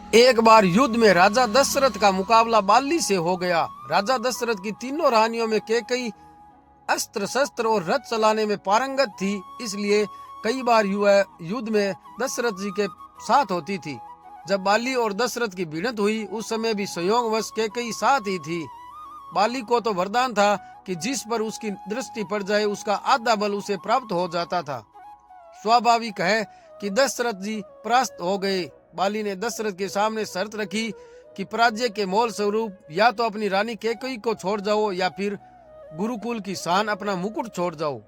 एक बार युद्ध में राजा दशरथ का मुकाबला बाली से हो गया। राजा दशरथ की तीनों रानियों में कैकेयी अस्त्र शस्त्र और रथ चलाने में पारंगत थी, इसलिए कई बार युद्ध में दशरथ जी के साथ होती थी। जब बाली और दशरथ की भिड़ंत हुई उस समय भी संयोगवश कैकेयी साथ ही थी। बाली को तो वरदान था कि जिस पर उसकी दृष्टि पड़ जाए उसका आधा बल उसे प्राप्त हो जाता था। स्वाभाविक है कि दशरथ जी परास्त हो गए। बाली ने दशरथ के सामने शर्त रखी कि पराजय के मोल स्वरूप या तो अपनी रानी कैकेयी को छोड़ जाओ या फिर गुरुकुल की शान अपना मुकुट छोड़ जाओ।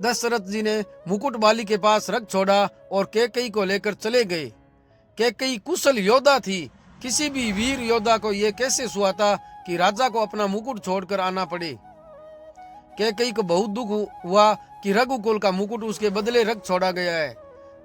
दशरथ जी ने मुकुट बाली के पास रख छोड़ा और कैकेयी को लेकर चले गए। कैकेयी कुशल योद्धा थी। किसी भी वीर योद्धा को यह कैसे सुहाता कि राजा को अपना मुकुट छोड़कर आना पड़े। कैकेयी को बहुत दुख हुआ कि रघुकुल का मुकुट उसके बदले रख छोड़ा गया है।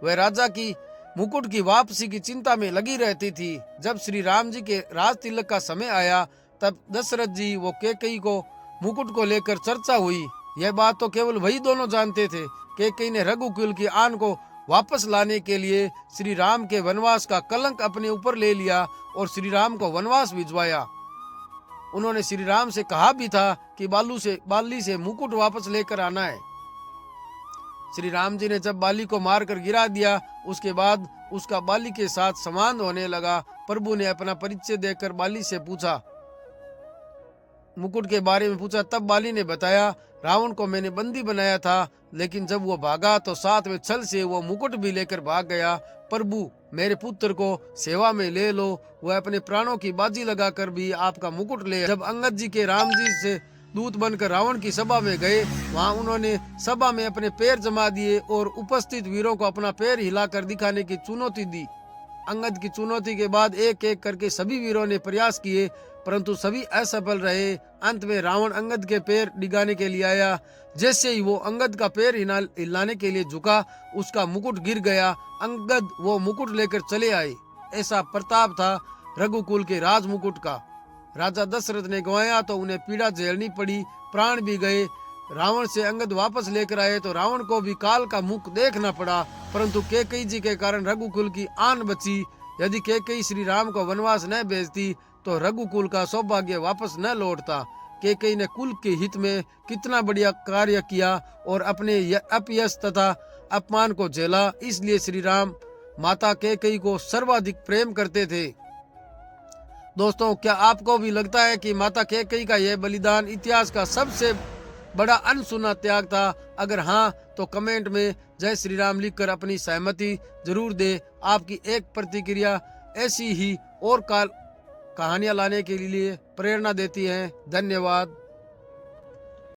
वह राजा की मुकुट की वापसी की चिंता में लगी रहती थी। जब श्री राम जी के राज तिलक का समय आया तब दशरथ जी वो कैकेयी को मुकुट को लेकर चर्चा हुई। यह बात तो केवल वही दोनों जानते थे। कैकेयी ने रघुकुल की आन को वापस लाने के लिए श्री राम के वनवास का कलंक अपने ऊपर ले लिया और श्री राम को वनवास भिजवाया। उन्होंने श्री राम से कहा भी था कि बाली से मुकुट वापस लेकर आना है। श्री राम जी ने जब बाली को मारकर गिरा दिया उसके बाद उसका बाली के साथ संबंध होने लगा। प्रभु ने अपना परिचय देकर बाली से पूछा, मुकुट के बारे में पूछा। तब बाली ने बताया, रावण को मैंने बंदी बनाया था, लेकिन जब वो भागा तो साथ में छल से वो मुकुट भी लेकर भाग गया। प्रभु, मेरे पुत्र को सेवा में ले लो, वह अपने प्राणों की बाजी लगाकर भी आपका मुकुट ले। जब अंगद जी के राम जी से दूत बनकर रावण की सभा में गए, वहां उन्होंने सभा में अपने पैर जमा दिए और उपस्थित वीरों को अपना पैर हिलाकर दिखाने की चुनौती दी। अंगद की चुनौती के बाद एक एक करके सभी वीरों ने प्रयास किए, परंतु सभी असफल रहे। अंत में रावण अंगद के पैर डिगाने के लिए आया। जैसे ही वो अंगद का पैर हिलाने के लिए झुका, उसका मुकुट गिर गया। अंगद वो मुकुट लेकर चले आए। ऐसा प्रताप था रघुकुल के राज मुकुट का। राजा दशरथ ने गंवाया तो उन्हें पीड़ा झेलनी पड़ी, प्राण भी गए। रावण से अंगद वापस लेकर आए तो रावण को भी काल का मुख देखना पड़ा, परंतु कैकेयी जी के कारण रघुकुल की आन बची। यदि कैकेयी श्री राम को वनवास न भेजती तो रघुकुल का सौभाग्य वापस न लौटता। कैकेयी ने कुल के हित में कितना बढ़िया कार्य किया और अपने अपयश तथा अपमान को झेला। इसलिए श्री राम माता कैकेयी को सर्वाधिक प्रेम करते थे। दोस्तों, क्या आपको भी लगता है कि माता कैकेयी का यह बलिदान इतिहास का सबसे बड़ा अनसुना त्याग था? अगर हाँ तो कमेंट में जय श्री राम लिखकर अपनी सहमति जरूर दे। आपकी एक प्रतिक्रिया ऐसी ही और कहानियां लाने के लिए प्रेरणा देती है। धन्यवाद।